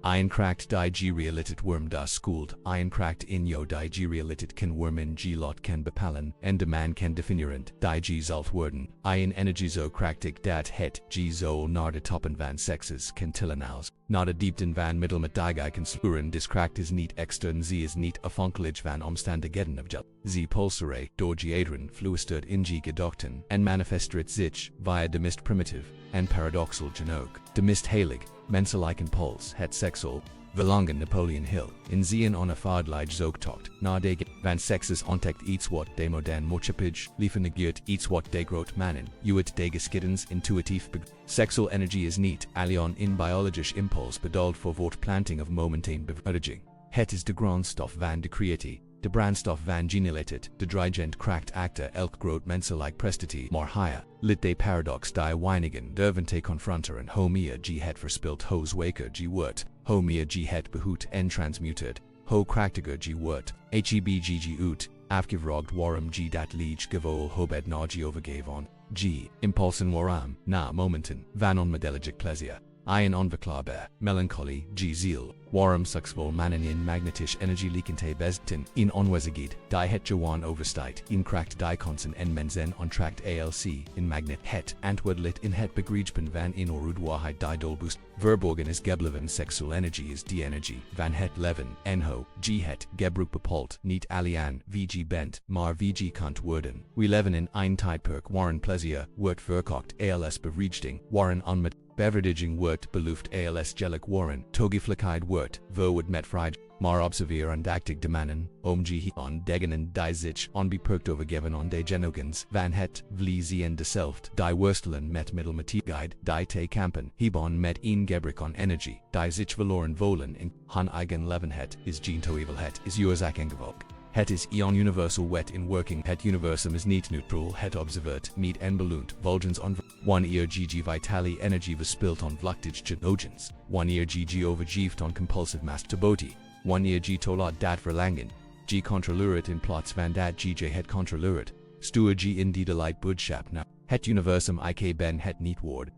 Iron-cracked die G realitet worm das schooled. Iron-cracked in yo die G realitet kan worm in G lot kan bepalen. En de man kan definierend. Die G zult worden. Iron energy zo krachtig dat het G zo naar de toppen van sexes kan tillen Naar de diepten van middelmet die kan sluren diskracht is niet extern z is niet afhankelijk van omstandigheden of gel. Z pulsare door G adren fluisterd in G gedachten en manifesteert zich via de mist primitive en paradoxal genoeg. De mist heilig. Menselijk impuls, het seksual, verlangen Napoleon Hill, in zien on a vaardelijk zoektocht, nadenken, van sexes ontdekt iets wat de modern maatschappij, liever negeert iets wat de groot mannen, uit de geschiedens intuïtief Sexual energy is niet, alleen in biologisch impuls bedoeld voor voortplanting of momentane bevrediging. Het is de grondstof van de creatie. De brandstof van genialitet, de dreigend kracht acta elk groot menselijk prestatie maar higher, lit de paradox die weinigen durven te confronteren ho meer g het verspilt ho's waker g word, ho meer g het behoed en transmuted, ho krachtiger g word, hebg ut, afgevrogd warum g dat liege gevol hobed na g overgeven, g, impulsen waram, na momenten, van onmedelig plezier. Iron onverklaarbaar, melancholy, g ziel, warum suksvol mannen in magnetisch energie liekente bezten in onwezigheid, die het jawan overstight, in kracht die konsen en mensen ontract alc, in magnet het antwoordlit in het begrijpen van in orudwaarheid die dolboost, verborgen is gebleven sexual energy is die energie, van het leven, enho, g het, gebruik bepult, niet alien, vg bent, maar vg kant worden. We leven in ein tijdperk waren plezier, wordt verkocht als bevrijding, waren onmet. Bevrediging wordt beloofd als gelijk waren, togeflijkheid wordt, verwoord met vrijheid, maar observeer ondachtig de mannen, g on degenen die zich onbeperkt overgeven on de genoegens, van het vliegen dezelfd, die worstelen met middelmatigheid, die te kampen, hebben met een gebrek on energie, die zich verloren volen in hun eigen leven het, is geen toeval het, is oorzaak en gevolg. Het is universal wet in working. Het universum is niet neutral. Het observert niet en beloont volgens on wanneer gg vitali energy verspilt on vluchtige genogens. Wanneer gg overgeeft on compulsive masturbati. Wanneer g tolat dat verlangen. G controleret in plots van dat gg het controleret. Stuur g in die delight boodschap na. Het universum ik ben het niet woord.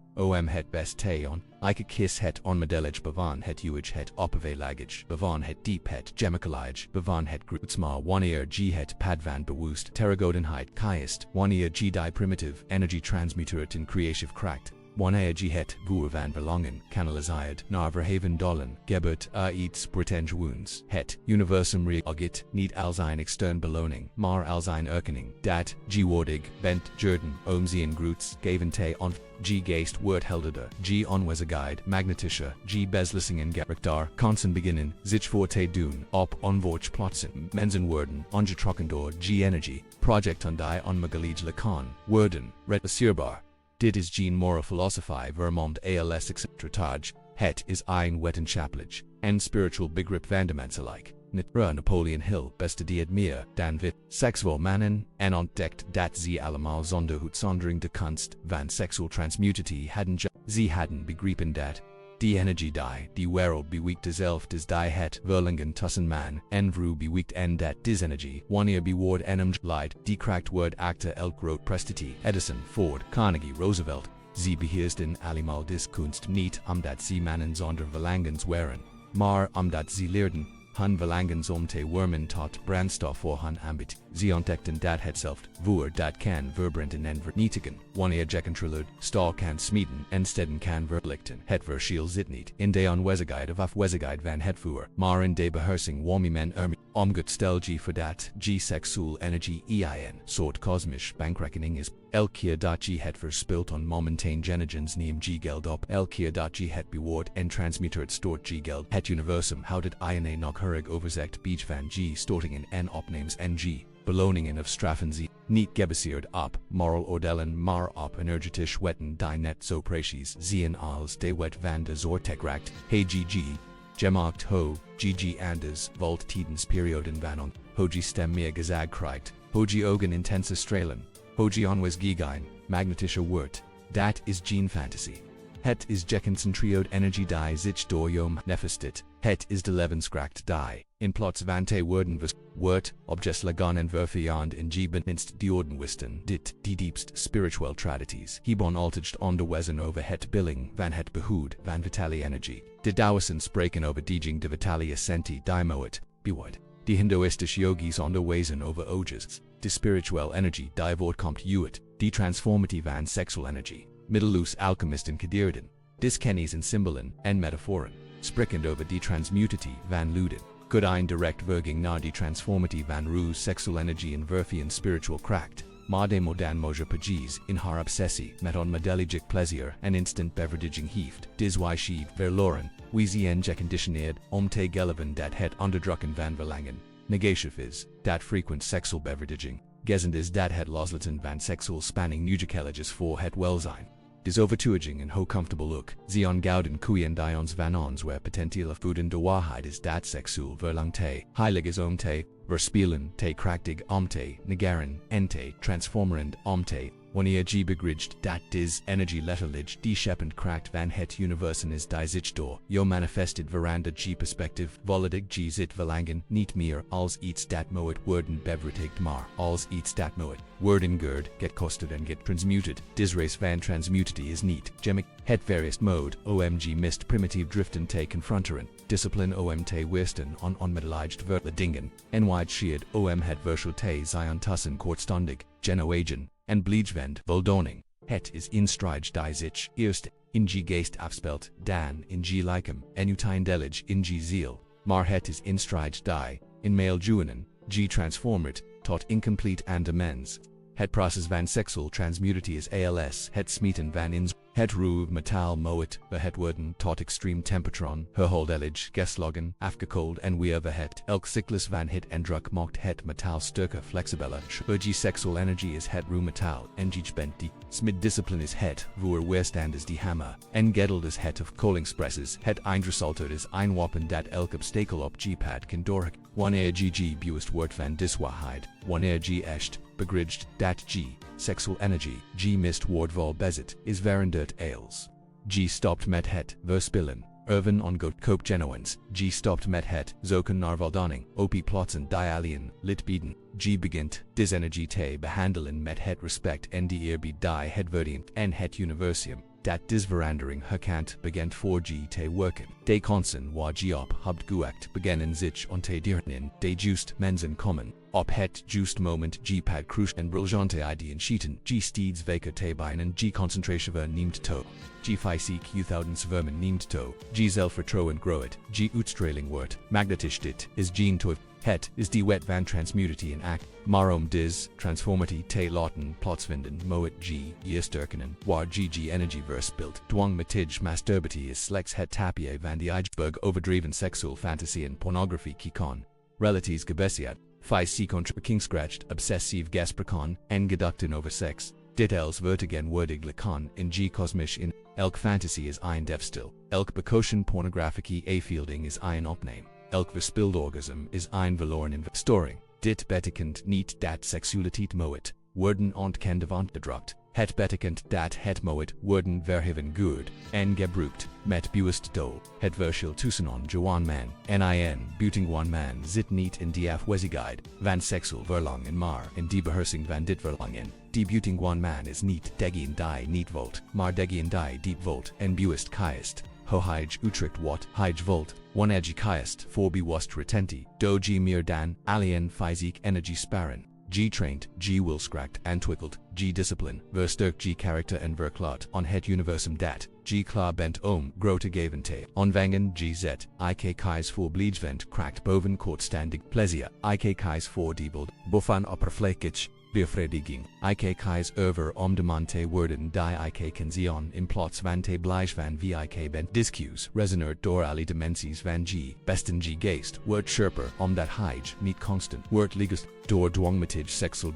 Het best te on. Ik kiss het onmedelig bevan het uig het oppervelagig. Bevan het diep het gemicalized. Bevan het grutsma wanneer g het padvan bewust. Terragodenheid kiest. Wanneer g die primitive energy transmuteret in creative kracht. Wanneer g het voer van verlangen kanaliseerd naar verheven dollen. Gebert iets wounds. Het universum reageert niet als een extern beloning, maar als een erkenning. Dat g wordig bent Jordan zien groots geven te on. G geest wordt helderder, G onwezigheid, magnetischer, G beslissingen gerichter, kansen beginnen, zich voor te doen, op onvoorts plotsen, mensen worden, ongetrokken door G energy, project on die onmogelijk kan, worden, realiseerbaar. Dit is geen moral philosophie vermomd als etc. Het is een wetenschappelijk en spiritual begrip van de menselijk. Napoleon Hill beste die admire, dan wit, seksual mannen, en ontdekt dat ze allemaal zonder uitzondering de kunst van seksual transmutatie hadden ze hadden begrepen dat die energie die wereld beweegt dezelfde is die het verlangen tussen man en vrouw beweegt en dat dis energie wanneer bewoord en leid die kracht wordt acte elk groot prestatie Edison, Ford, Carnegie, Roosevelt. Ze beheersten allemaal dis kunst niet omdat ze mannen zonder verlangens waren, maar omdat ze leerden hun verlangens te wormen tot brandstof voor hun ambit. Ze ontdekten dat hetzelfde voer dat kan verbranden en vernietigen. Wanneer gecontroleerd staal kan smeden en steden kan verlichten. Het verschil zit niet in de onwezigheid of afwezigheid van het voer, maar in de beheersing waarmee men omgaat stel g voor dat g seksual energy ein soort kosmisch bankrekening is. Elke keer dat g het verspilt on momentane genogens neem g geld op. Elke keer dat g het bewoord en transmutert stort g geld. Het universum houdt het een nauwkeurig overzicht bij van g stortingen en opnames en g beloningen of straffen ze niet gebaseerd op moral oordelen maar op energetisch wetten die net zo precies zien als de wet van de zorgtekracht. Hey gg. Gemaakt ho, gg anders, volt tidens perioden van hoji stem meer gezag krijgt, hoji ogen intense stralen, hoji onwes gegein, magnetische wort, dat is geen fantasy. Het is geconcentrioed energy die zich door yom nefestit. Het is de levenskracht die, in plots van te worden wordt, objes lagan en verfeand in minst die orden wisten. Dit, die diepst spiritual tradities. Hebon altiged onderwezen over het billing van het behoed van vitali energy. De Taoisten spreken over dieging de vitali essenti die moet, bewoord. Die Hindoistische yogis onderwezen over ojas. De spiritual energy die voortkomt uit, die transformatie van sexual energy. Middeloos alchemisten kadierden. Diskennies en symbolen en metaforen. Sprikkend over die transmutatie van luden. Good ein direct verging naar die transformatie van roos sexual energy en verfian spiritual kracht. Maar de modern moja pages in haar obsessie met onmedelig plezier en instant bevrediging heeft. Dis why she verloren, wie en geconditioneerd om te geleven dat het onderdrukken van verlangen. Negatief is, dat frequent sexual bevrediging. Gezend is dat het loslaten van sexual spanning nugekelig is voor het welzijn. Dis overtuiging en ho comfortable look, zion gouden kuyen dions van ons where potentiële voeden de waarheid is dat seksual verlang te, heilig is om te, verspelen te krachtig om te, negaren, en te, transformerend om te, wanneer ge begrijpt dat dis energy letterlijk die scheppend kracht van het universum is die zich door, jo manifested veranda ge perspectief, volledig ge zit verlangen, niet meer als iets dat moet worden bevredigd maar, als iets dat moet worden gerd, get kosted en get transmuted, dis race van transmutatie is niet, gemic, het various mode, omg mist primitieve driften te confronteren, discipline om te weersten on onmedelijgd verledingen, en wide sheerd om het virtual te zion tussen kortstondig, genoagen, en bleedvend voldoning. Het is in stride die zich eerst in ge geest afspelt, dan in ge lichem, en uiteindelijk in ge ziel, maar het is in stride die, in male juenen, ge transformert, tot incomplete and amends. Het proces van sexual transmutatie is als het smeten van ins, het ruw metal moet, het worden tot extreme temperatron, herholdelig geslagen, afgekoeld en weer het, elk cyclus van het en druk mocht het metal sterker flexibeler, ge sexual energy is het ruw metal, en ge bent die, smid discipline is het, voor weerstand is die hammer, en geduld is het of kolingspresses, het eindresultat is ein wapen dat elk obstakel op ge pad kan doorhek, wanneer ge bewust wordt van diswaarheid, wanneer ge echt, begrijpt dat ge, sexual energy, ge mist woord vol bezit, is veranderd als. Ge stopt met het, verspillen, erven on goat koop genoens, ge stopt met het, zoeken naar voldoning, op plotsen die alien, lit bieden, ge begint, dis energy te behandelen met het respect en die eerbied die het verdient, en het universum, dat dis verandering herkant begint voor ge te werken. De kansen waar ge op hebt geacht beginnen zich on te dienen, de just mensen komen. Op het just moment ge pad crucial en briljante ideeën schieten, ge steeds vaker te bijnen, ge concentratiever neemt to. Ge fysiek uthoudens vermen neemt to, ge zelfvertrouwen groeit, ge uitstraling wordt, magnetisch dit, is gen to. Het is die wet van transmutatie in act, maar dis transformatie te laten plaatsvinden moet ge eersterkenen, waar ge energy verspilt, dwang metij masturbatie is slechts het tapje van die iceberg overdreven sexual fantasy en pornography kikon, relaties gebesiat, fysiek scratched, obsessive gasprikon, en gedachten over sex, dit els vertigen wordig likan in ge kosmisch in, elk fantasy is ein defstil, elk bekotion pornographici afielding is ein opname. Elk verspild orgasm is ein verloren in storing. Dit betekent niet dat seksualiteit moet worden ontkend gedrukt. Het betekent dat het moet worden verheven goed en gebruikt met bewust doel. Het verschil tussen Joan man en buitengewoon man zit niet in die afwezigheid van seksual verlangen maar in die beheersing van dit verlangen. Die buitengewoon man is niet degene die niet volt, maar degene die diep volt en bewust kiest. Ho hij utricht wat hij volt, wanneer je kiest voor bewust retentie, do je meer dan alien fysiek energie sparen. Ge traint, ge wilskracht ontwikkeld, ge discipline, versterkt ge karakter en verklaart on het universum dat, ge klaar bent om grote geven te onvangen ge zet, ik kies voor bleedvent kracht boven kortstandig plezier, ik kies voor diebeld, buffan oppervlakkig, bevrediging, ik kies over om demand te worden die ik kan zien in plots van te blijven van wie ik bent discuss resoneert door alle dimensies van ge, besten ge geest, wordt scherper omdat hij niet constant, wordt ligest, door dwangmatig sexual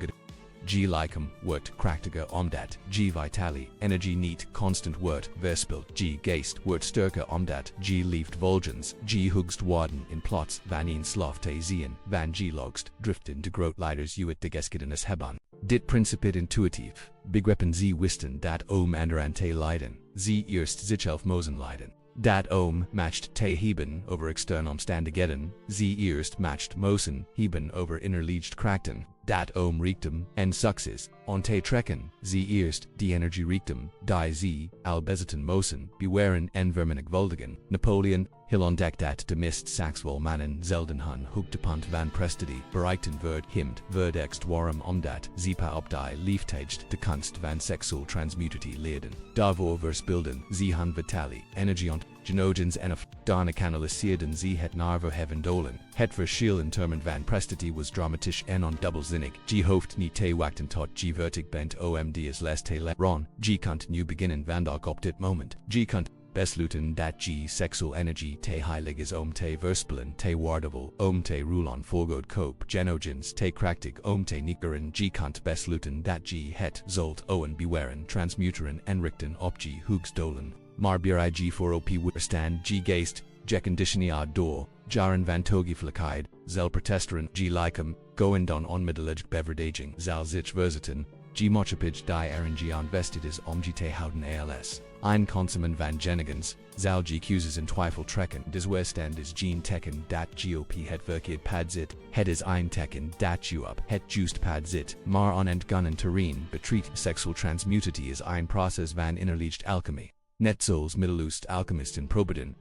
ge lichem wordt krachtiger omdat ge vitali energy niet constant wordt verspilt, ge geest wordt sterker omdat ge lieft volgens, ge hugst worden in plots van een slof te zien, van ge logst driften de groot leiders uit de geschiedenis hebben. Dit principe intuïtief, begrepen ze wisten dat om anderen te leiden. sie erst sich auf Mosen leiden. Dat matched te heben over extern omstandigheden, sie erst matched Mosen heben over innerlieged krachten. Dat riechtem en success, on te trekken, sie erst die energie riechtem, die sie, albeziten Mosen, bewaren en verminig voldigen. Napoleon, hill ontdekt dat de mist Saxwol Mannen zelden hun hoogtepunt van prestity bereichten wird himd verdext waarom omdat zipa op die leeftiged de kunst van seksual transmutatie leerden. Daarvoor verspilden sie hun vitali, energie ont genogens en of daarna kanaliseerden sie het naar verheven dolen. Het verschil in termen van prestity was dramatisch en ondubbelzinnig. G hoofd niet te wachten tot G vertig bent omd is les te ron. G kunt nu beginnen vandaag op dit moment. G kunt besluiten dat G sexual energie te heilig is te verspillen te waardevol te rulon volgod koop genogens te krachtig te nikeren. G kunt besluiten dat G het zult bewaren transmuteren en richten op G hoogs dolen. Maar G voor op weerstand G geest, geconditioneerd door, jaren van toegevelijkheid, zal protesteren G lichem, goen dan onmiddelig beverdaging zal zich verzeten, G mochapij die RNG invested is G te houden als. Ein consumen van genigens, zal G cuses in twijfel trekken des weerstand is Gene tekken dat GOP het verkeerd pad zit, het is ein tekken dat u up het juist pad zit, maar on entgunnen terrein betreat sexual transmutatie is ein process van innerlieged alchemy. Net zoals middeloost alchemisten probeden,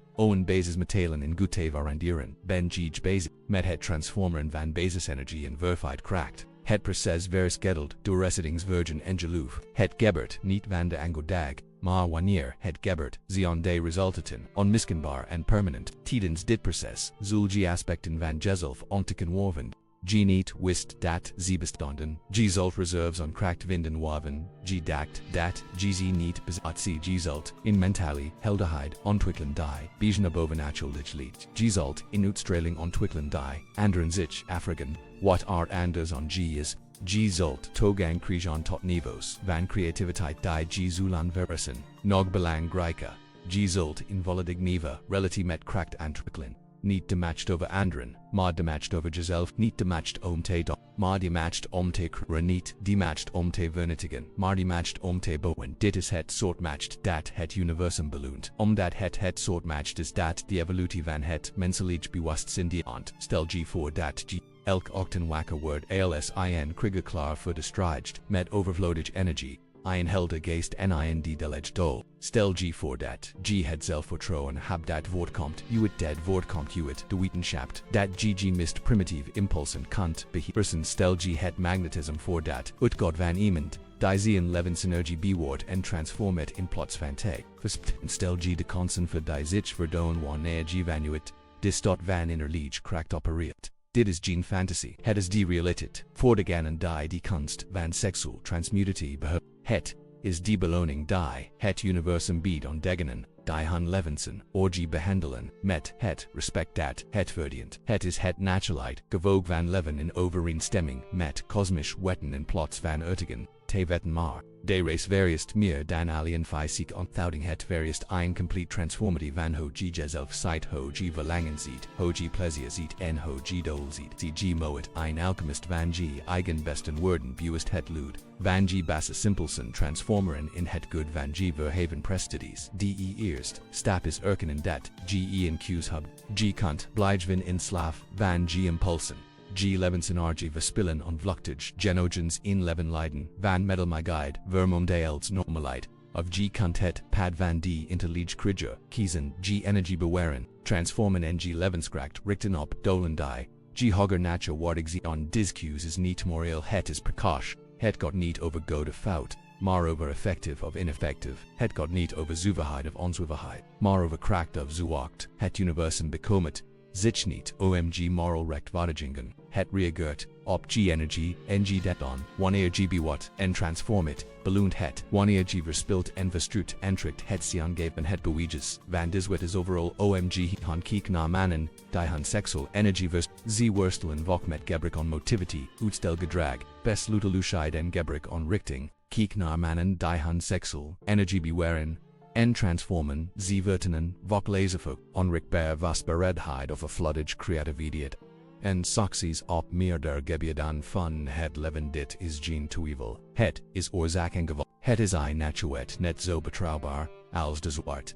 basis metalen in gute varanderen, ben gij basis, met het transformeren van basisenergie in verified kracht. Het proces verskedeld door residingsvirgin en geloof. Het gebert niet van de angodag, maar wanneer het gebert zion de resultaten onmiskenbaar en permanent. Tijdens dit proces zul G aspecten van jezelf ontdekken worden. G niet wist dat ze bestonden. G zult reserves on kracht vinden worden. G dacht dat G ze niet bezat ze G zult in mentali helderheid ontwikkelen die bijna bovennatuurlijk lied. G zult in uitstraling ontwikkelen die anderen zich afvragen wat anders on G is. G zult toegang krijgen tot niveaus van creativiteit die G zullen verrassen. Nog belangrijker, G zult in volledig nieuwe relatie met kracht ontwikkelen. Niet dematched over anderen, maar dematched over jezelf, niet dematched te do, maar dematched te kra, niet dematched te vernitigen, maar dematched te bowen. Dit is het soort matched dat het Universum Beloont. Omdat het soort matched is dat de evolutie van het menselijk bewustzijn die ont. Stel G voor dat G elk ochten wakker wordt als kriger klaar voor de strijd, met overvloedig energie. Ein helder geest en ein die deleg dol. Stel G voor dat G het zelfvertrouwen hab dat voortkomt uit dat voortkomt uit de wetenschap dat G mist primitieve impulsen kunt beheersen. Stel G het magnetism voor dat uitgod van iemand die zien levensenergie bewaart en transformet in plots van te. Stel G de kansen voor die zich verdoen wanneer G vanuit distot van innerlieg kracht opereert. Dit is geen fantasy. Het is die realiteit. Voortgaan en die kunst van seksual transmutatie behoort. Het is die beloning die het Universum biedt ontdekkenen, die hun levensen, orgie behandelen, met het respect dat het verdient. Het is het naturaliteit, gevolg van leven in overeenstemming met kosmisch wetten en plots van uitingen, te wetten maar. De race variest meer dan alien fysiek onthouding het variest ein complete transformatie van ho G jezelf ziet, ho G verlangen ziet, ho G plezier ziet en ho G dol ziet. G moet ein alchemist van G eigen besten woorden bewust het lud. Van G basse simpelsen transformeren in het good van G verheven prestities. De eerst stap is erkennen dat G in Q's hub. G kunt blijven in slaaf van G impulsen. G levensenergie verspillen onvluchtig genogens in leven leiden van middelmatigheid vermom de els normalheid of G kunt het pad van die intellige krieger kiezen G energie bewaren transformen en G levenskracht richten op dolen die G hogger nature waardig ze on discues is niet moreel het is precoce het got niet over go de fout maar over effective of ineffective het got niet over zuiverheid of onzuiverheid maar over kracht of zuacht het universum bekomet zich niet moral rechtvaardigingen. Het reageert op G energie en G deton wanneer G bewat en transformit beloont het wanneer G verspilt en verstruut en trikt het zien geven het beweges van diswet is overal han kiek na mannen die hun seksual energie ze worstelen vok met gebrek on motivity uitstel gedrag besluiteloosheid en gebrek on richting kiek naar mannen die hun seksual energie bewaren en transformen, ze vertenen, vok laserfok, onrichtbaar vastberedheid of a floodage creativiteit. En succes op meerder gebieden van het leven dit is geen twijfel. Het is oorzaak en gevolg. Het is een natuet net zo betrouwbaar, als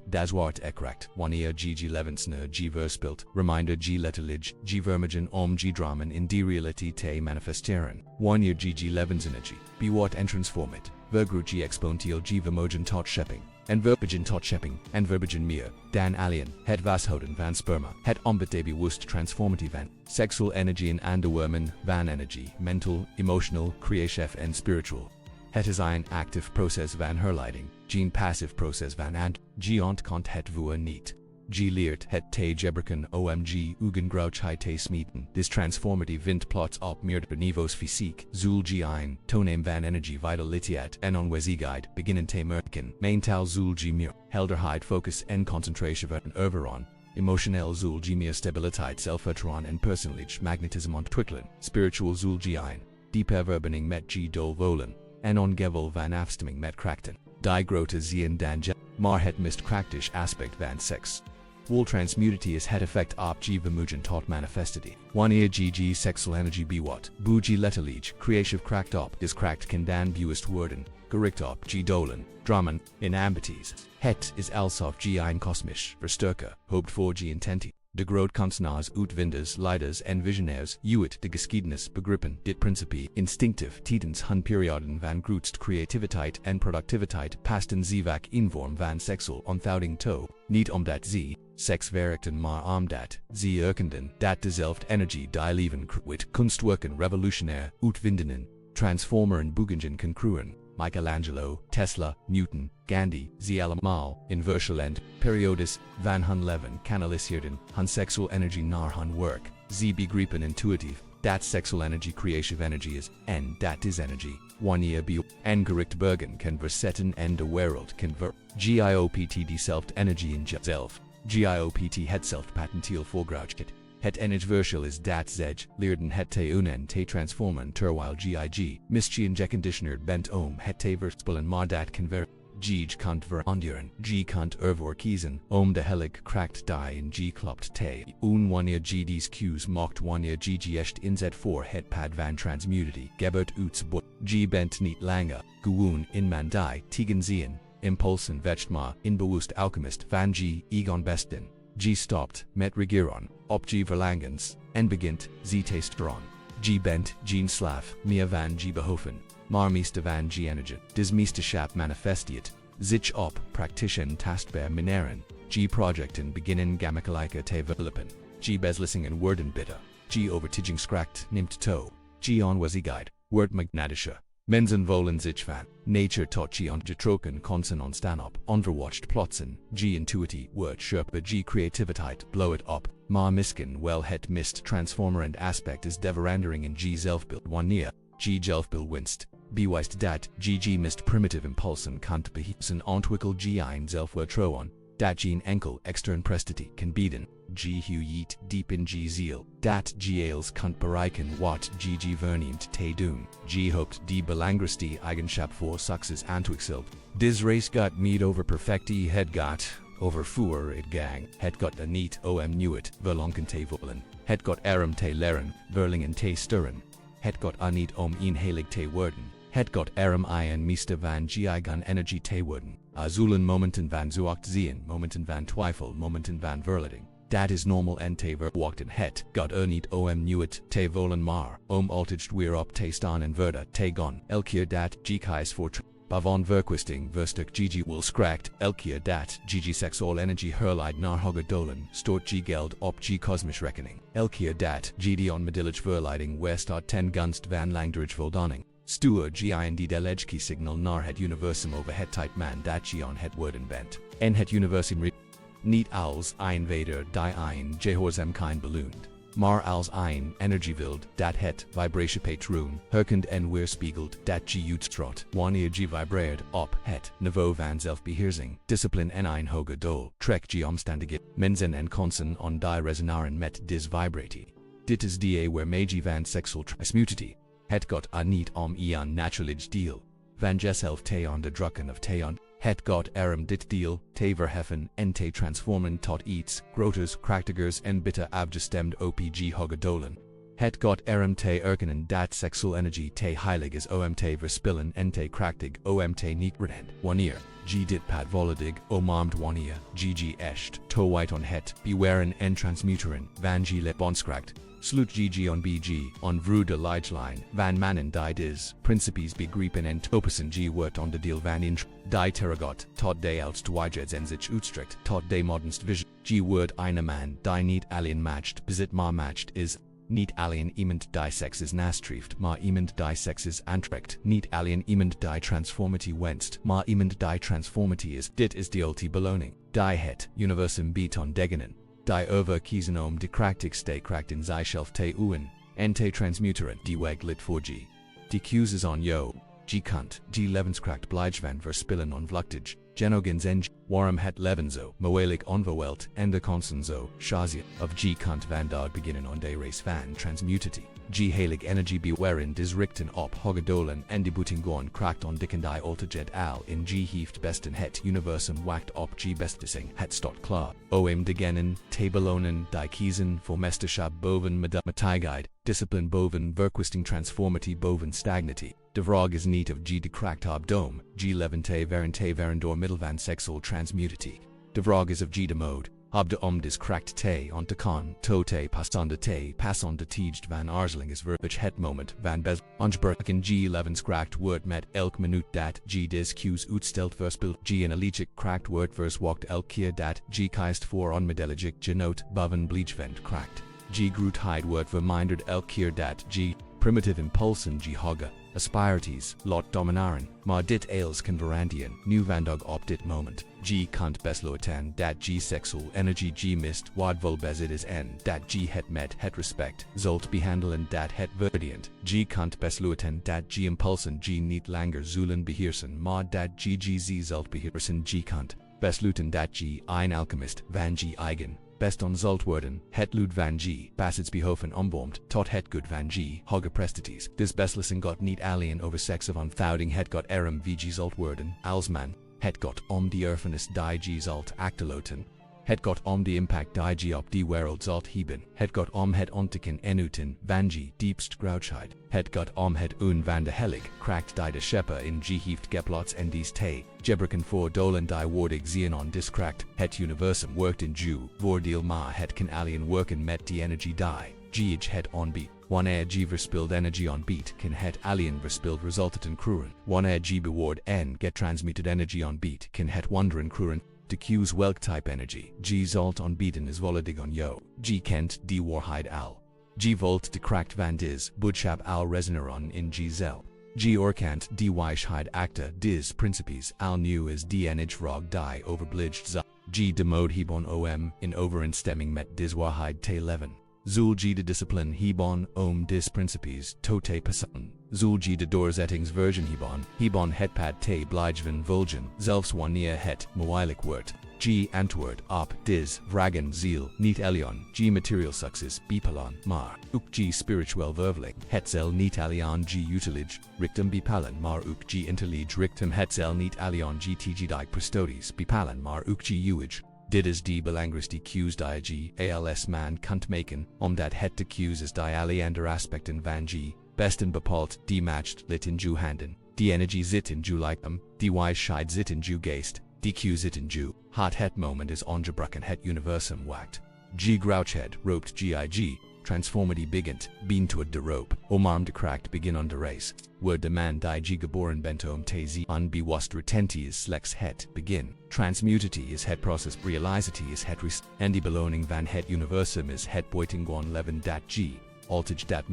das Wort ekracht, wanneer G levensne G verspilt, reminder G letterlijk, G vermigen om G dramen in die realiteit manifesteren, wanneer G levensenergie, wat en transformit, vergroot G exponentieel G vermogen tot schepping, en verbigen tot schepping, en verbigen meer, dan alien, het vashouden van sperma, het ombete bewust transformatie van, sexual energy en anderwormen, van energy, mental, emotional, creative en spiritual. Het is een active proces van herleiding, geen passive proces van G ontkant het voer niet. G leert het te gebruiken omg ugengrauchheid te smeten. This transformative vint plots op meerdere niveaus fysiek, zul G ein, toeneem van energie vitaliteit en onwezigheid, beginnen te merken, meental zul G meer, helderheid focus en concentratie van overon. Emotioneel zul G meer stabiliteit zelfvertrouwen en persoonlijk magnetism ontwikkelen. Spiritual zul G ein, dieper verbening met G dol volen. En ongevel van afstemming met krachten. Die grote zien dan maar het mist krachtig aspect van sex. Wol transmutity is het effect op G vermogen tot manifestity. Wanneer G sexual energy bewat, G letterlijk, creative kracht op, is kracht kan dan bewust worden, gericht op G dolen, dramen, in ambities. Het is alsof G ein kosmisch, versterker, hoopt voor G intenti. De groot kunstenaars uitvinders, leiders en visionairs, uit de geschiedenis begrippen dit principe instinctief tijdens hun perioden van grootst creativiteit en productiviteit pasten ze vaak in vorm van seksual onthouding toe, niet omdat ze seks werkten maar omdat ze erkenden dat dezelfde energie die leven uit kunstwerken revolutionair uitvindingen, transformeren boegingen kan creëren. Michelangelo, Tesla, Newton, Gandhi, ze allemaal, in verschillende periodes van hun leven kanaliseerden hun sexual energy naar hun werk. Ze begrepen intuïtief dat sexual energy creative energy is, en dat is energy, wanneer en gericht bergen kan verzetten en de wereld kan GIOPT dezelfde energy in jezelf. GIOPT het zelf patentieel voorgrouwt. Het enige verschil is dat zij leerden het te unen te transformen terwijl GIG misschien geconditioneerd bent om het te verspillen maar dat kan G kant veranderen. G kant ervoor kiezen om de heilige kracht die in G klopt te wanneer G des cues mocht wanneer G echt inzet voor het pad van transmutity gebert uitzebot. G bent niet langer gewoon in man die tegen zien impulsen vechtma in bewust alchemist van G egon besten. G stopt met regeren op G verlangens en begint ze te stron. G bent geen slaaf meer van G behoven, maar meester van G energie. Dis meesterschap manifestiert zich op praktischen tastbaar manieren. G projecten beginnen gammakelijke te verlippen. G beslissingen worden bitter. G overtuigingskracht neemt toe. G onwezigheid wordt magnetischer. Mensen voelen zich van nature tot G ongetrokken konsen ontstaan op onverwacht plotsen. G intuïtie wordt scherper. G creativiteit blow it op. Maar misschien wel het mist transformerend aspect is de verandering in G zelfbeeld wanneer G zelfbeeld winst. Bewijst dat G mist primitive impulsen kan beheersen ontwikkel G ein zelfvertrouwen. Dat G enkel extern prestatie kan bieden. G huit diep in G ziel. Dat G als kunt bereiken wat G verneemt te doen. G hoopt die belangrijkste eigenschap voor succes ontwikkeld. Dis race got meet over perfectie het got over voor het gang. Het got niet om nieuwet verlangen te voelen. Het got te leren, verlingen te sturen. Het got niet om heilig te worden. Het got en meester van G eigen energie te worden. Azulen momenten van zoekt zien, momenten van twijfel, momenten van verleiding. Dat is normal en te verwachten. Het got niet om nieuwet te voelen maar om altijd weer op te staan en verder te gaan. Elke dat G kies voor Bavon verkwisting verstuk G wil skrakt, elke dat G sexual energy herleid naar hoger dolen, stort G geld op G kosmisch rekening. Elke dat G die onmiddellijk verleiding westart ten gunst van langdurig voldoening. Stuur G in die delegki signal naar het universum over het tijd man dat G on het worden bent. En het universum niet als ein weder die ein gehorsam kein beloont. Maar als ein energiewild dat het vibratiepatroon herkent en weerspiegelt dat G uitstraalt wanneer G vibreert op het niveau van zelfbeheersing, discipline en een hoger doel, trek G omstandigheid, mensen en konsen on die resonaren met dis vibratie. Dit is die waarmee G van sexual transmutity. Het got niet om een natuurlijk deel. Van jezelf te onderdrukken of te het got dit deel te verheffen en te transformen tot iets groters, krachtigers en bitter afgestemd opg hoger dolen. Het got te erkennen dat sexual energy te heilig is om te verspillen en te krachtig om te niet redden. Wanneer G dit pad voladig, omarmed wanneer, GG esht, toe white on het, bewaren en transmuteren, van G let bonskracht. Slut GG on BG, on vroede Ligeline, van Mannen died is, principes begrepen en topassen G wort on de deel van inch, die terragot, tot de uitstwijgeds en zich uitstrekt, tot de modernst vision, G word eine man, die niet alien matched, bezit maar matched is, niet alien iemand die sex is nastrieft, maar iemand die sex is aantrekt, niet alien iemand die transformity wenst, maar iemand die transformity is, dit is de ulti beloning, die het, Universum beat on degenen. Die over kiezen de krachtig stay cracked in zijzelf te uwen, en te transmuteren, die weg lit voor G. Die cues on yo, G kunt, G levenskracht blijven verspillen on vluchtig, genogens en waarom het levenzo, moeilijk onverwelt, en de consenzo, shazia, of G kunt van dag beginnen on de race van transmutity. G heilig energy bewaren dis richten op hogedolen en de butingon kracht on dickendai alterjet al in G hieft besten het universum wacht op G bestising het stot klaar. Oem degenen, te belonen, die kiezen voor mesterschap boven metigheid, discipline boven verkwisting transformity boven stagnity. De vraag is niet of G de kracht op dome, G levente varen door middel van sexual transmutity. De vraag is of G de mode. Ob de dis kracht te on te kan, to te pas on de tieged van aarzeling is verbich het moment van bez, ongeberk in G levenskracht wordt met elk minuut dat G dis cues uitstelt verspilt G in eligic kracht wordt vers walkt elk keer dat G kiest voor onmedeligic genoot boven bleachvent kracht. G grootheid wordt verminderd elk keer dat G, primitive impulsen G hogge, aspiraties, lot dominaren, maar dit ails converantien, nu vandog op dit moment. G kunt besloten dat G sexual energy G mist wadvol bezit is en dat G het met het respect, zult behandelen dat het verdient. G kunt besloten dat G impulsen G niet langer zullen beheersen maar dat GGZ zult beheersen G kunt besloten dat G ein alchemist van G eigen. Best on zult worden, het lud van G, basits behoven omvormt, tot het good van G, hogge prestaties. Dis beslissing got niet alien over sex of onthouding het got vg zult worden, alsman, het got de erfenis die G zult achteloten. Het got de impact die G op die wereld zult hebben. Het got het ontdekken enuten van G diepst grouchheid. Het got het van de helig, kracht die de schepper in G heeft geplots en dies te, gebreken voor dolen die wordig zien on dis kracht. Het universum workt in Jew, voordeel maar het kan alien worken met die energy die. G het on beat. Wanneer G verspilt energy on beat kan het alien verspilt resultaten kruren. Wanneer G beward en get transmitted energy on beat kan het wonderen kruren. De cues welk type energy. G zult on beaten is volledig on yo. G kent die waarheid al. G volt de kracht van dis boodschap al resoneron in G zel. G orkant die wijsheid acta dis principes al nu is die enige vrog die overbligd zal. G de mode hebon in overeenstemming met dis waarheid te leven. Zul G de discipline hebon dis principes tote pasan. Zul G de doorzettingsversion hebon het pad te blijven vulgen, zelfs wanneer het moeilijk wordt. G antwoord op dis vragen ziel niet elion, G material success bepalon, maar ook G spiritual verveling, het zel niet alion G utilige, richtum bepalen maar ook G intellige richtum het zel niet alion G tgdijk prestoties bepalen maar ook G uige. Dit is die belangrijkste die cues die G als man kunt maken, omdat het de cues is die aliander aspecten van G, besten bepaald, die matcht lit in Jew handen, die energie zit in Jew lichaam, die wijsheid zit in Jew geest, die cues zit in Jew, het moment is ongebroken het universum wacht. G grouchhead, roped GIG, transformity begint, been to de rope, omarm de kracht begin on de race, word de man die G geboren bentom te z unbewust retentie is slechts het begin, transmutity is het process, realizity is het rest, en die beloning van het universum is het buitengon leven dat G, altage dat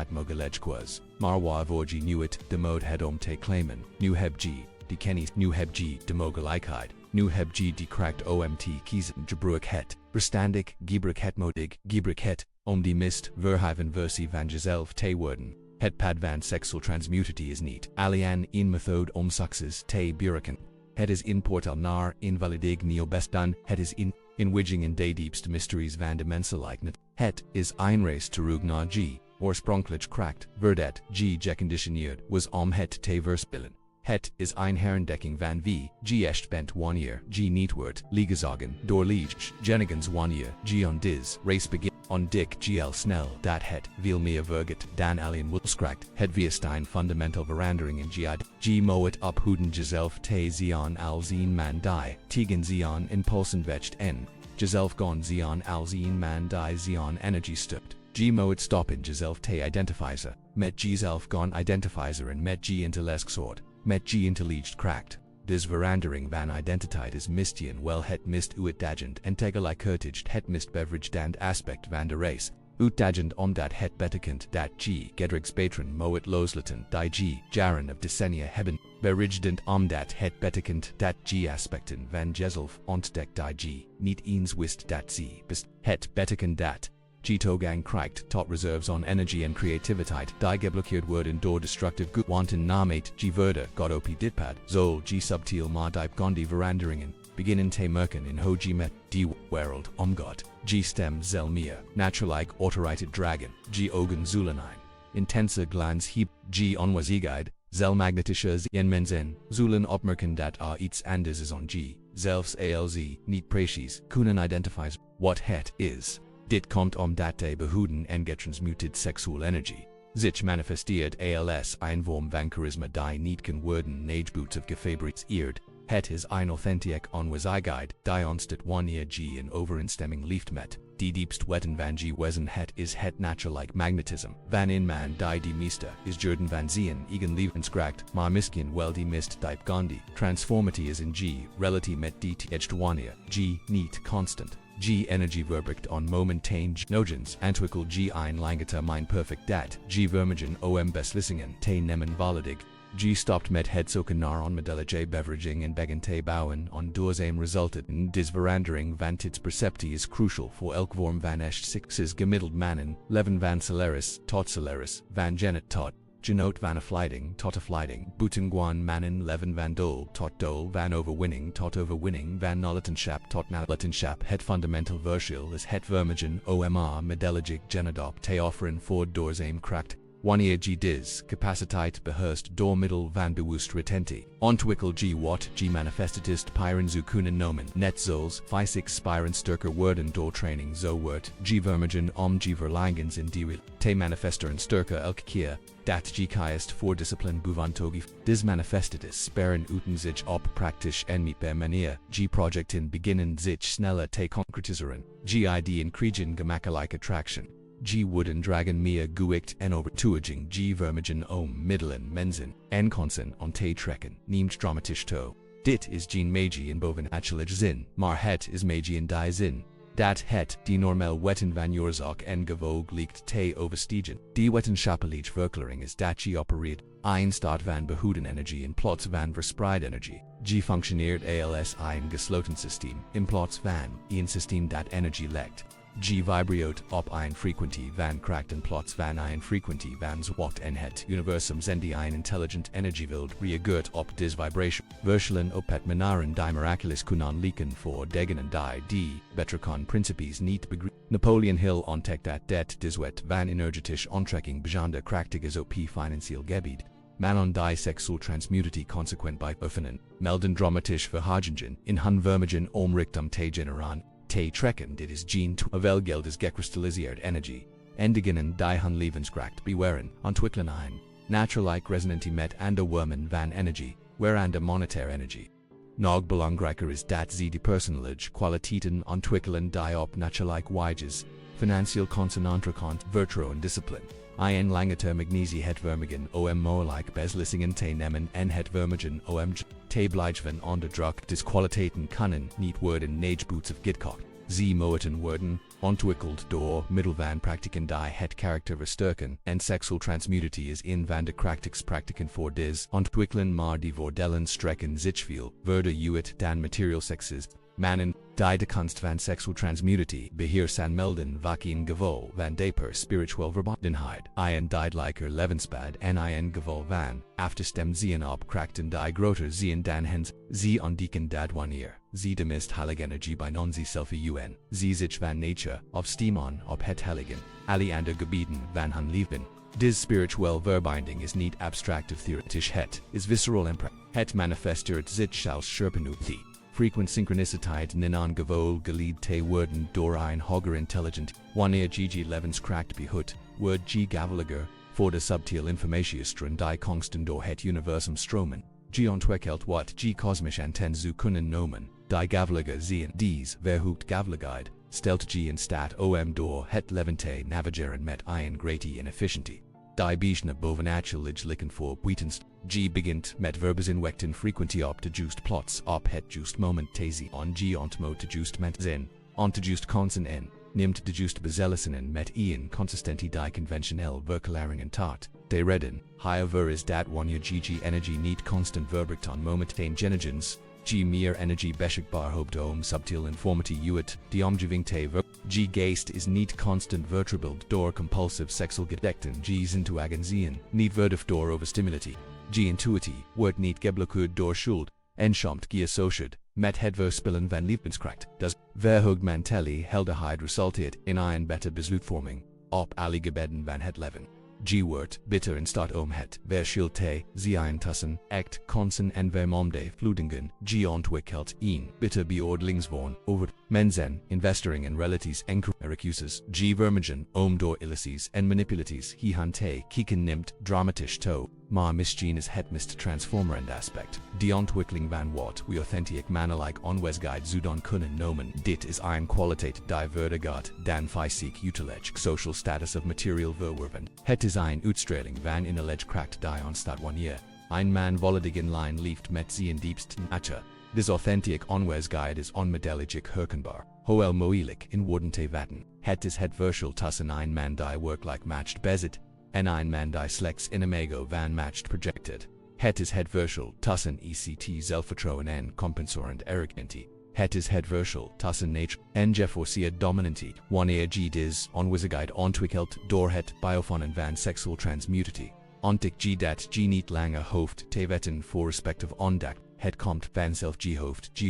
mogelej quas, maar waarvoor G nu het, de mode het te claimen, nu heb G, die kennis nu heb G, de mogelijkheid. Nu heb G die kracht omt kiezen gebruik het, verstandig, gebruik het modig, gebruik het, die mist, verheven versie van jezelf te worden. Het pad van sexual transmutity is niet, alian in methode success te bureken. Het is in portal naar invalidig neo bestan, het is in widging in de diepste mysteries van de menselijkheid. Het is een race terug naar G, oorspronkelijk kracht, verdet G geconditioneerd was het te verspillen. Het is een herendekking van v, G est bent wanneer G niet wordt, ligezagen, door liege, genigens wanneer G on dis, race begin, on Dick GL Snell, dat het, veel meer verget, dan alien wilskracht, het weerstein fundamental verandering in G moet ophouden jezelf te zion al zien man die, tegen zion impulsen vecht en, jezelf gon zion al zien man die zion energy stupt. G moet stoppen jezelf te identifizen, met jezelf gon identifizer en met G intellect soort, met G intelliged kracht. Dis verandering van identiteit is mistien wel het mist uitdagend en tegelijkertijd het mist beveraged aspect van de race. Uitdagend omdat het betekent dat G gedrigs patron moet loslaten die G jaren of decennia hebben. Berijdend omdat het betekent dat G aspecten van jezelf ontdekt die G niet eens wist dat ze best. Het betekent dat G toegang krijgt tot reserves on energy en creativiteit die geblokkeerd worden door destructive goed wanten namet G verder god op ditpad zol G subtiel maar diep gondi veranderingen beginnen te merken in ho G met die wereld omgod G stem zel meer naturalike autorited dragon G ogen zulenijn intense glans heb G onwazigheid zel magnetische en mensen zullen opmerken dat iets anders is on G zelfs alz niet precies kunnen identifies what het is. Dit komt omdat te behouden en getransmuted sexual energy. Zich manifesteert als een vorm van charisma die niet kan worden nageboots of gefabriceerd. Het is een authentic onwazigheid die ontstaat wanneer G in overeenstemming leeft met. Die diepst wetten van G wezen het is het naturalike magnetism. Van in man die meeste is Jordan van zien eigen levenskracht, maar misschien wel die mist diep gondi. Transformity is in G relatie met dit edged wanneer G niet constant. G energy verbruikt on momentane nogens antwikkel G ein langete mijn perfect dat G vermigen om beslissingen te nemen valedig. G stopt met het zoeken naar onmiddellijke beveraging en begin te bouwen on duurzaam resultat. Dis verandering van tits perceptie is crucial voor elk vorm van echt sixes gemiddeld mannen, leven van Solaris van Janet tot. Genoot van afleiding tot afleiding, buitenguan mannen leven van dol van overwinning van nalatenschap tot nalatenschap. Het fundamental verschil is het vermigen omr medelligic genadop te offeren voor duurzaam kracht. Wanneer G dis capaciteit beheerst door middel van bewust retentie. Ontwikkel G wat G manifestatist pyren zu kunnen nomen. Net zoals 5-6 spiren sterker worden door training zo wordt G vermigen G verlangens in die te manifesteren sterker elke keer. Dat G kiest voor discipline buvantogi. Dis manifestatis sparen uten zich op praktisch en meetbaar manier. G projecten beginnen zich sneller te concretiseren. GID increasen gemakkelijke attraction. G wooden dragon meer guicht en overtuiging G vermigen middelen mensen en konsen on te trekken neemt dramatisch to. Dit is geen magie in bovenachtige zin, maar het is magie in die zin. Dat het die normaal wetten van oorzaak en gevolg ligt te overstegen. Die wetenschappelijke verklaring is dat G opereert een staat van behouden energie in plaats van verspreid energie. G functioneert als een gesloten systeem in plaats van een systeem dat energie legt. G vibriot op een frequentie van kracht in plaats van een frequentie van zwart en het Universum zendt een intelligent energieveld reageert op dis vibration. Verschillen op het manaren die miraculous kunnen lieken voor degenen die betreken principes niet begrijpen. Napoleon Hill ontdekt dat dis wet van energetisch onttrekking bijzonder krachtig is op financieel gebied. Mannen die sexual transmutatie consequent bij oefenen, melden dramatisch verhagingen in hun vermigen richting te genereren. Te trekken dit is geen wel geld is gekristalliseerd energie. Endigenen die hun levenskracht bewaren, ontwikkelen een naturalike resonantie met andere wormen van energie, waarande monetaire energie. Nog belangrijker is dat ze die personage kwaliteiten ontwikkelen die op naturalike wages, financieel consonantrikant, vertrouwen discipline. Een langete magnesie het vermigen morelijk beslissingen te nemen en het vermigen te blijven onder druk. Dis kwaliteiten kunnen niet worden nageboots of gitkocht. Ze moeten worden ontwikkeld door middel van praktiken die het karakter versterken en sexual transmutatie is in van de praktiken voor dis ontwikkelen maar die voordelen strekken zich veel verder uit dan material sexes. Mannen die de kunst van sexual transmutatie beheersen melden vaak geval van deper spiritual verbondenheid. Een diedelijker levenspad en een geval van afterstem zien op krachten die groter zien dan hens. Ze ontdekken dat wanneer ze de mist heilige energie bij non zichzelf un. Ze zich van nature of stemmen op het heiligen. Alle andere gebieden van hun leven. Dis spiritual verbinding is niet abstract of theoretisch het is visceral en het manifesteert zich als scherpen die frequent synchronicitide ninan gavol galid te worden door ein hogger intelligent, wanneer gg levens cracked behut, word g gaveliger, voor de subtiel informatiestron die kongsten door het universum stromen, g ontwikkeld wat g kosmisch anten zu kunnen nomen, die gaveliger zien dies verhoekt gaveligheid, stelt g in stat om door het levente navigeren met ein grati inefficientie. Die bijna bovenachelig likken voor buitenst. G begint met verbes inwekten frequentie op de juist plots op het juist moment tezi on G ontmo te juist ment zin, on te juist konsen en, nimt de juist bezellissenen met ien consistenti die conventioneel verklaringen taart. De reden, higher ver is dat wanneer gg energy niet constant verbruikt on momentain genegens, G meer energy beschikbaar hoopt om subtiel informatie uit, die omgeving te ver. G geest is niet constant vertribeld door compulsive sexual gedekten G zintuagen zien, niet verduf door overstimulatie. G intuitie, wordt niet geblokkeerd door schuld, enschamt geassociated, met het verspillen van levenskracht, das verhoogd mantelli helderheid resulteert in een betere besluitvorming, op alle gebeden van het leven. G wordt bitter in staat om het verschil te zien tussen echt konsen en vermomde vloedingen. G ontwikkelt een bitter beoordelingsvorm over mensen, investeringen relaties en excuses. G vermigen om door illusies en manipulaties te kieken nimt dramatisch toe, maar misschien is het mist transformerend aspect. Die ontwikkeling van wat we authentiek mannelijk onwesgheid zouden kunnen nomen. Dit is een kwaliteit die verdergaat dan fysiek utilage social status of material verwerven. Het is een uitstraling van innerlijk kracht die ontstaat wanneer ein man volledig in lijn leeft met zijn diepste nature. This authentic onwesgheid is onmiddellijk herkenbaar, hoewel moeilijk in woorden te vatten. Het is het verschil tussen een man die werkelijk matched bezit, en een man die slechts in imago van matched projected. Het is het verschil tussen ect zelfvertrouwen en compensorend arrogantie. Het is het verschil tussen nature en geforceerd dominantie, wanneer g dis onwesgheid ontwikkeld door het biofonen van sexual transmutatie. Ontik g dat g niet langer hoofd te wetten voor respective ondak. Het komt vanzelf g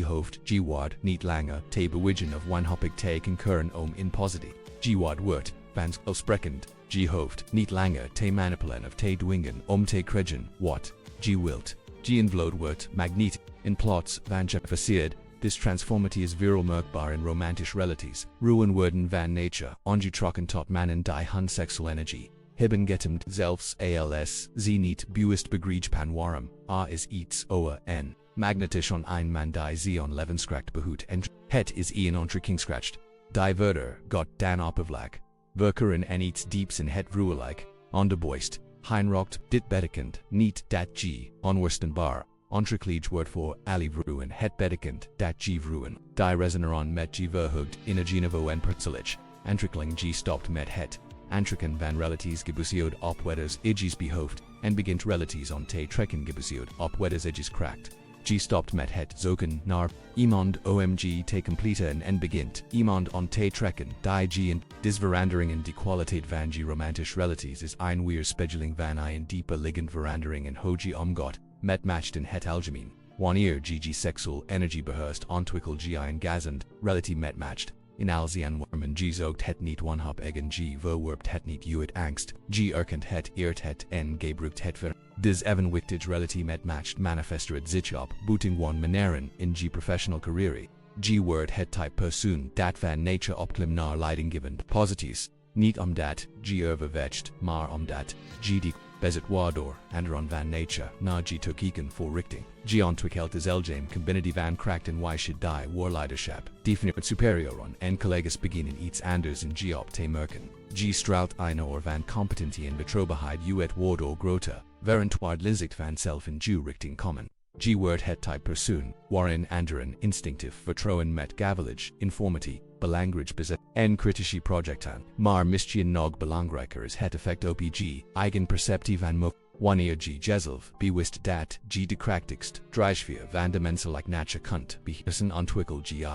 hoofd g ward niet langer te bewidgen of wanhopig te concurren om in positie. G ward wordt vanzelfsprekend g hoofd niet langer te manipuleren of te dwingen om te krijgen wat g wilt. G invloed wordt magnetic in plots van geforceerd. This transformity is viral merkbaar in romantische relaties, ruwen worden van nature, ongetrokken tot mannen die hun sexual energy hebben getemd zelfs als ze niet bewust begrijpen waarom, is iets oer en magnetisch on ein man die ze on levenskracht behoed en het is een ontwikkelingskracht. Die verder got dan oppervlak, verkeren en iets dieps in het vrouwelijk, onderboist, heinrocht dit betekent niet dat g onweerstaanbaar. Ontwikkelig wordt voor alle vrouwen het betekent dat g vrouwen die resoneren met g verhoogd energieniveau en persoonlijk. Ontwikkeling g stopt met het aantrekken van relaties gebaseerd op wetters ig's behoofd en begint relaties on te trekken gebaseerd op wetters ig's kracht. G stopt met het zoeken naar iemand omg te completen en begint iemand on te trekken die g en disveranderingen de kwaliteit van g romantische relaties is een weerspiegeling van een dieper liggend verandering en hoe omgot met matched in het algemeen. Wanneer g sexual energy beheerst ontwikkel g een gazend relatie met matched. In alzien wormen g zogt het niet wanhop egen g verwerpt het niet uit angst, g erkent het eert het en gebruikt het ver. Dis evenwichtig relatie met matched manifesteret zich op boeting one manieren in g professional carrière. G word het type persoon dat van nature opklim naar leidinggevend posities, niet omdat g overwetcht, maar omdat g die bezit waardoor anderen van nature naar g toekieken voor richting. G ontwikkeld is elgeem combinity van kracht en wijsheid die warleiderschap, definieert superioren en collega's beginnen iets anders in g op te merken. G straalt een oor van competentie en betrouwbaarheid uit waardoor groter, verantwoord lizicht van zelf in g richting komen. G word het type persoon, waarin anderen instinctief vertrouwen met gavelig, informatie, belangrijk bezit en critici projecten, maar misschien nog belangrijker is het effect op g, eigen perceptie van mo. Wanneer g jezelf bewust dat g de krachtigst drijfveer van de menselijk nature kunt beheersen ontwikkel gi.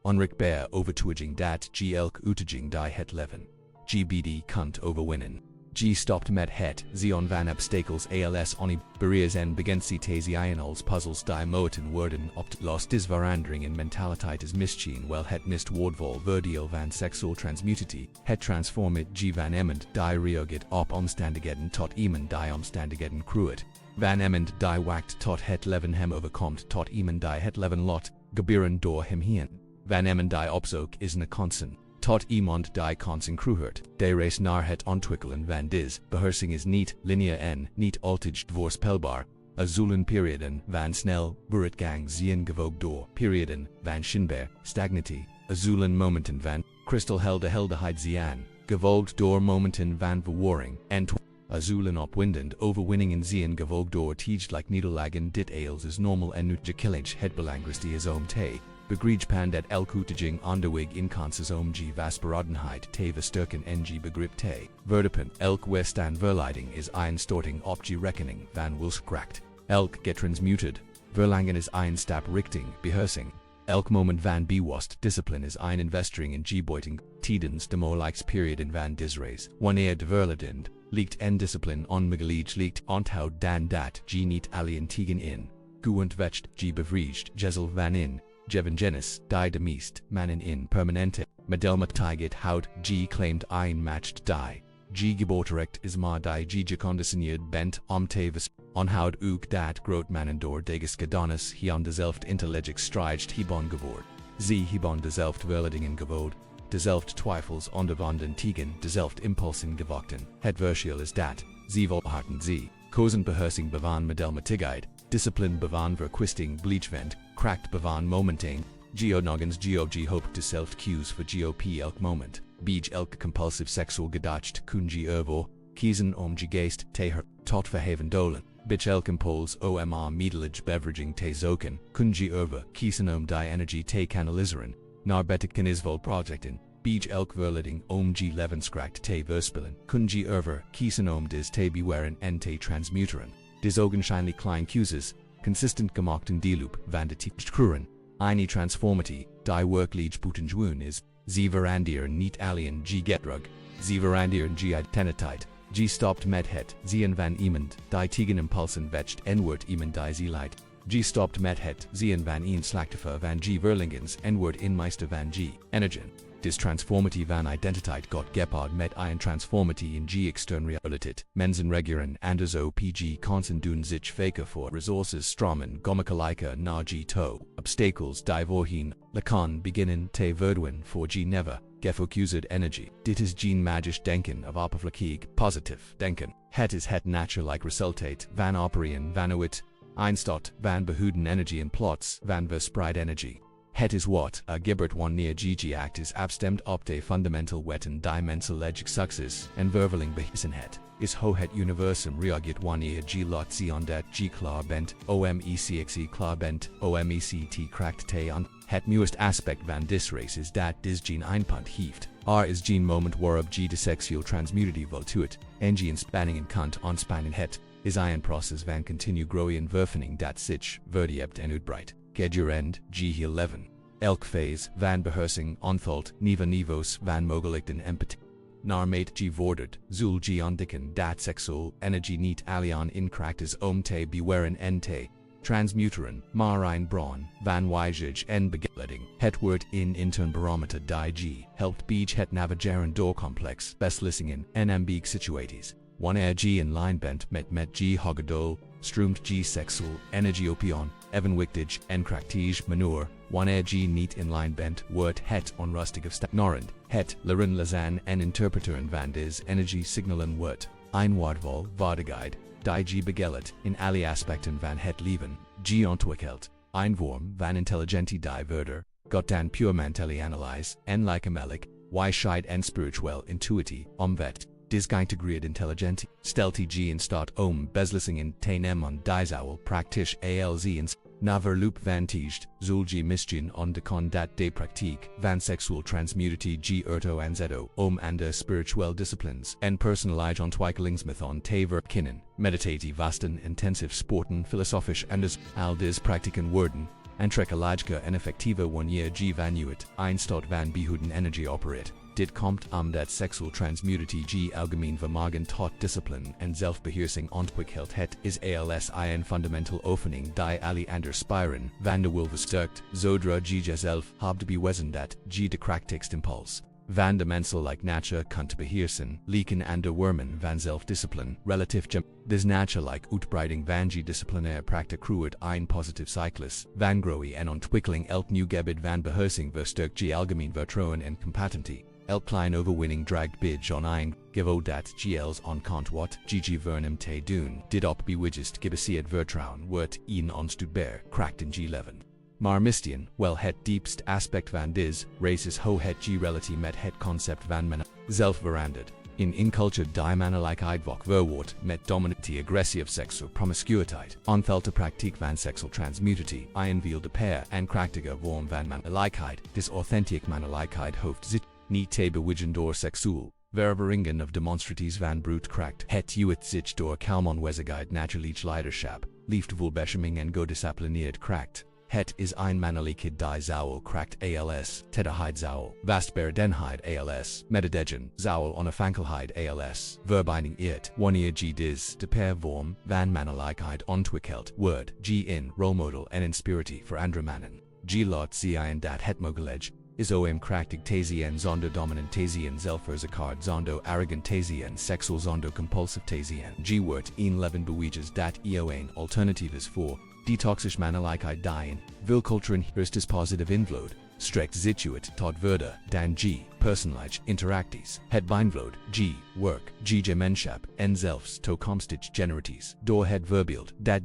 Onwrikbaar overtuiging dat g elk uitdaging die het leven. GBD kunt overwinnen. G stopt met het zion van obstakels als oni barriers en begint te zien als puzzles die moeten worden opgelost. Dis verandering in mentaliteit is misschien wel het mist woordvol verdeel van sexual transmutatie. Het transformet g van emand die reageert op omstandigheden tot iemand die omstandigheden kruet. Van emand die wacht tot het leven hem overkomt tot iemand die het leven lot. Gebieren door hem heen. Van emmen die opzoek is een konsen. Tot iemand die konsen kruhert. De race naar het ontwikkelen van dis beheersing is niet lineair en niet altijd voorspelbaar. Azulen perioden van snel vooruitgang zien gevolgd door perioden van schijnbaar stagnatie. Azulen momenten van kristalhelderheid zien gevolgd door momenten van verwarring en azulen opwindend overwinningen zien gevolgd door tijdelijk nederlagen. Dit alles is normal en nutjekillage het belangrijkste is om te begrijpen dat elke onderweg in kanses om g vastberadenheid te versterken en g begrip te verdipen. Elk weerstand verleiding is een storting op g rekening van wilskracht. Elk getransmuted verlangen is een stap richting beheersing. Elk moment van bewust discipline is een investering in g-boiting. Tijdens de moeilijkste perioden van disrace. Wanneer de verleidend ligt en discipline onmogelijk ligt onthoud dan dat g niet alleen tegen in. Guent vecht g bevriest jezel van in. Gevengenis die de meest mannen in permanente. Medelmet tiget hout g claimed een matched die. G geboterrecht is maar die g geconditioneerd bent om te onhoud ook dat groot mannen door deges gedonis hion dezelfde intelligent strijdt hibon geword. Ze hibon dezelfde verleidingen geword. Dezelfde twijfels ondervonden tegen dezelfde impulsen gewachten. Het verschil is dat, ze volharden ze, kozen beheersing bevan medelmetigheid, discipline bevan verkwisting bleachvent, kracht bevan momentain, geonogens gog hoopt dezelfde cues voor gop elk moment, bij elke compulsive sexual gedacht kun ervoor, kiezen om geest te tot verheven dolen. Bij elk impuls om middelig beveraging te zoeken, kun ervoor kiezen om die energie te kanaliseren. Naar betekenen isvol projecten, bij elk verleiding om levenskracht te verspillen, kun ervoor kiezen om dis te bewaren en te transmuteren. Dis ogenschijnlijk klein keuzes, consistent gemachten deloop van de tijdskruren, eine transformity, die werkelijk buitengewoon is, ze veranderen niet alleen g getrug, ze veranderen g identiteit, g stopt met het zien van iemand, die tegen impulsen vecht en wordt iemand die ze leidt. G stopt met het zien van een slachtoffer van g verlingens en wordt een meester van g energien. Dis transformity van identiteit got gepard met een transformity in g extern realiteit. Mensen reguleren anders op g kansen doen zich faker voor resources stromen gommakelijke na g to. Obstacles die voorheen lakan beginnen te verdwijnen voor g never gefocused energy. Dit is geen magisch denken of oppervlakkig positief denken. Het is het natuurlijk resultaat van opereren vanuit Einstot van behouden energie en plots van verspreid energie. Het is wat Gibbert wanneer gg act is afstemd op de fundamental wetten die menselijk succes en verveling beheersen het. Is ho het universum reagiert wanneer g lot zien dat g klaar bent, omecxe klaar bent, omect kracht te on. Het nieuwste aspect van dis race is dat dis geen eindpunt heeft. Is geen moment waarop g de seksueel transmutatie voltuit, en g in spanningen kunt ontspannen het. Is een proces van continu groeien vervanging dat zich verdiept en uitbreidt. Gedurend G11. Elk phase van beheersing onthult nieuwe niveaus van mogelijkheden empathie. Naarmate G vordert, zul G ontdekken dat seksueel energie niet alleen in kracht is om te bewaren en te transmuteren, maar een bron van wijzig en begeleiding. Het wordt in intern barometer die G helpt bij het navigeren door complex beslissingen en ambig situaties. Wanneer G in lijn bent met G hogadol, stroomt G seksueel energie opion, evenwichtig en krachtig manure. Wanneer G niet in lijn bent, wordt het onrustig of stagnorend. Het leren lezen en interpreteren van dis energie signalen wordt een waardevol vaardigheid, die G begelet in alle aspecten van het leven. G ontwikkelt een vorm van intelligentie die verder, got dan purement analyse en lichamelijk, wijsheid en spiritueel intuïtie, omvet. Dis geïntegreerd intelligentie, stelt G in staat om beslissingen te nemen die zou praktisch als eens na verloop van tijd, zul G misgen ontdekken dat de praktijk van seksueel transmutatie G erto aanzetten om aan de spiritueel disciplines en personage ontwikkelingsmethod te verkennen. Meditatie vasten intensief sporten filosofisch anders al dis praktiken worden, aantrekkelijker en effectiever wanneer G vanuit een staat van behouden energie opereert. Dit komt dat seksueel transmutatie G algemeen vermogen tot discipline en zelfbeheersing ontwikkeld het is als een fundamental oefening die alle andere spieren van de wil versterkt, zodra G jezelf hebt bewezen dat G de krachtigste impuls Van de mensel like nature kunt beheersen, leken en de wormen van zelfdiscipline, relatief gem. Des nature like uitbreiding van je disciplinaire praktik cruet een positief cyclus, van groei en ontwikkeling elk nieuw gebied van beheersing versterkt je algemeen vertrouwen en competentie. Elk klein overwinning dragt bij on een, gevo dat gls on kant wat, gg vernum te doen, dit op bewigest gebaseerd vertrouwen wordt een onstuitbaar, kracht in g11. Maar mistian, wel het diepst aspect van dis, races ho het g-relati met het concept van men, zelf veranderd. In culture die mannelijkheid vok verwoord met dominantie aggressive seksual promiscuïteit, onfelte praktiek van seksual transmutatie, een de pair en krachtige vorm van mannelijkheid, dis authentic mannelijkheid hoofd zit, niet te bewijzen door seksual, ververingen of demonstraties van bruutkracht, het uitzicht door kalmonwezigheid natuurlijk leiderschap, liefdevoelbescherming en gedisciplineerd kracht. Het is een mannelijkheid die zou kracht als, tederheid zou, vastberadenheid als, mededegen, zou onafhankelijkheid als, verbinding it, wanneer g dis, de per vorm, van mannelijkheid ontwikkeld, word, g in, rolmodel en inspiratie voor andere mannen. G lot zien dat het mogelijk is om krachtig tezien zonder dominant tezien zelfverzekerd zonder arrogant tezien seksual zonder compulsive tezien. G wordt een leven bewijs dat een alternatief is voor detoxisch mannelijkheid dien, wilculturen is positief invloed, strekt situat tot verder dan G, personage interacties, het beïnvloed, G, work, G gemenschap, en zelfs toekomstig generaties, door het voorbeeld dat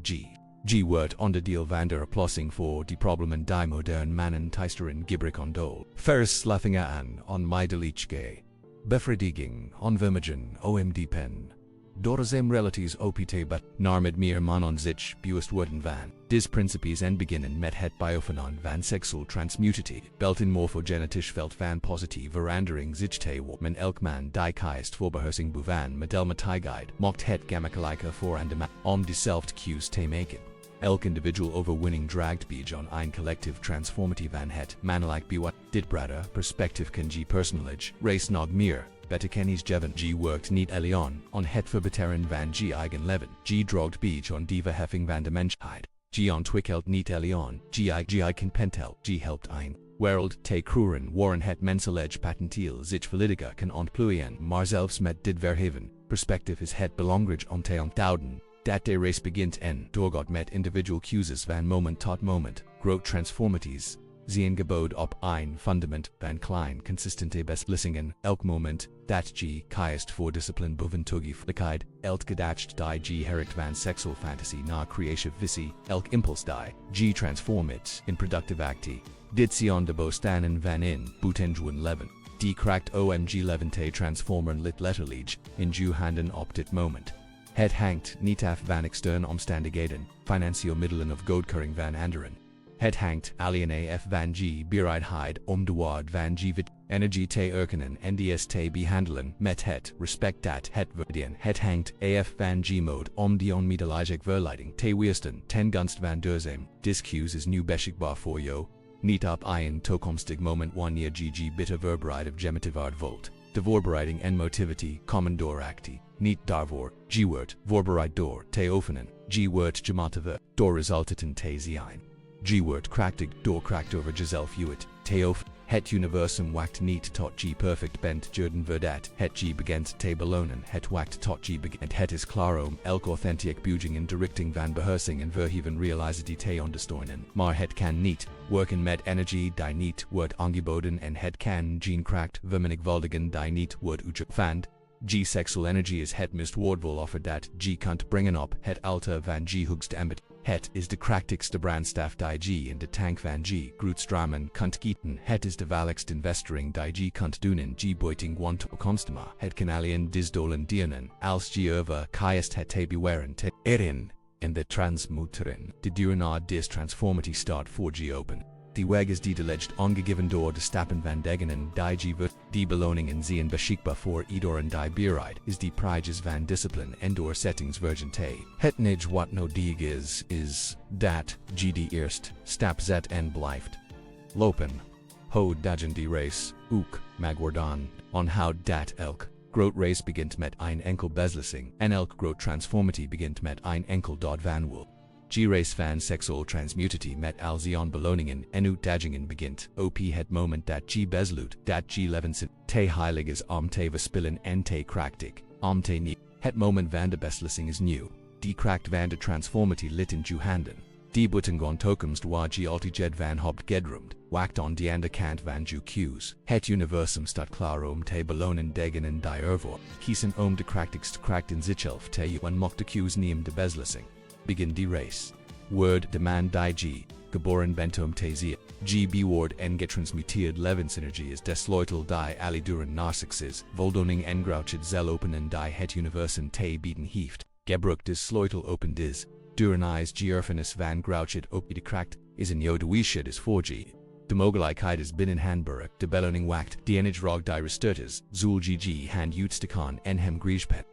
G wordt onderdeel van de oplossing voor die problemen die modern mannen teisteren gebruik ondol. Verslaffingen aan onmiddellijke bevrediging, onvermigen, omd pen. Dorzem relaties opt but naar met meer mannen zich bewust worden van. Dis principes en beginnen met het biofanon van seksual transmutatie, belten morfogenetisch veld van positieve verandering zich te wormen elk man die kiest voorbeheersing buvan medelmatigheid, mocht het gamakelijke voor en de man om dezelfde cues te maken. Elk individual overwinning dragt bij on een collective transformatie van het mannelijk bewat, dit breder perspectief kan g personage, race nog meer. Betekenisch jeven G workt niet alleen on het verbeteren van G eigen leven. G drogt bij on die verheffing van de mensheid. G ontwikkelt niet alleen. G kan pentel. G helpt een wereld te creëren waarin het menselijk potentieel zich volledig kan ontplooien. Maar zelfs met dit verheven perspectief is het belangrijk om te onthouden dat de race begint en doorgaat met individual cues van moment tot moment, groot transformaties. Zien gebouwd op een fundament van klein consistente beslissingen, elk moment dat G kiest voor discipline boven toegeeflijkheid, elk gedacht die G hericht van seksual fantasie naar creative visie, elk impuls die G transformit in productive actie. Dit sion de bostanen van in, buitenjuwen leven. Die kracht omg leven te transformen lit letterlijk, in ju handen op dit moment. Het hangt niet af van externe omstandigheden, financieel middelen of goedkeuring van anderen. Het hangt alleen af van G bereidheid om de waarde van G vit energie te erkennen en ds te behandelen met het respect dat het verdient. Het hangt af van G mode om die onmiddellijke verleiding te weersten ten gunst van duurzaam. Discues is nu beschikbaar voor jou. Niet op een toekomstig moment wanneer G bitter voorbereid of gemitivaard volt. De voorbereiding en motivity komen door actie. Niet daarvoor. G wordt voorbereid door te oefenen. G wordt gemotiveerd door resultaten te zien. G wordt krachtig door kracht over jezelf uit te oefenen. Het universum wacht niet tot G perfect bent jurden verdat het G begint te belonen. Het wacht tot G begint. Het is klaar om elk authentic buiging en directing van beheersing en verheven realisatie te ondersteunen. Maar het kan niet werken met energie die niet wordt aangeboden en het kan geen kracht vermenigvuldigen die niet wordt uitgevoerd. G sexual energy is het mist woordvol offer dat G kunt brengen op het alter van G hoogste ambit. Het is de krachtigste brandstaf die G in de tank van G grootstramen kunt gieten. Het is de veiligste investering die G kunt doen in G boiting want toekomstma. Het kan alleen disdolen dienen als G over kiest het te bewaren te erin in de transmuteren. De deur naar dis transformatie start voor G open. Die weg is die deleged ongegeven door de stappen van degenen die G wordt. Die beloningen zien beschikbaar voor iedereen die bereid is die prijs van discipline en door settings version te. Het nij wat nodig is dat G die eerst stap zet en blijft lopen. Ho dagen die race, ook mag worden, onhoud dat elk groot race begint met een enkel beslissing en elk groot transformatie begint met een enkel dot van wil. G-race van sexual transmutity met Alzion Beloningen en uitdagingen begint. Op het moment dat G besluit dat G levensen te heilig is om te verspillen en te krachtig om te nie. Het moment van de beslissing is nieuw. Die kracht van de transformity lit in uw handen. Die buitengewoon toekomst waar G altijd van hebt gedroomd, wacht on die andere kant van uw cues. Het universum staat klaar om te belonen degen en die ervoor. Kiezen om de krachtigste kracht in zichzelf te u en mocht de cues neem de beslissing. Begin die race. Word de man die G, geboren bentom te zie. G beword en getransmuteerd levensenergie is desleutel die alle duren narcixes, voldoning en grouchet zel openen die het universum te bieden heeft. Gebruikt is sleutel opend is. Duren is geërfenis van grouchet op de kracht, is een jode wished is 4G. De mogelijkheid is binnen handburg, de beloning wacht, die enige rog die restertes, zul gg hand uitstekon en hem griespet.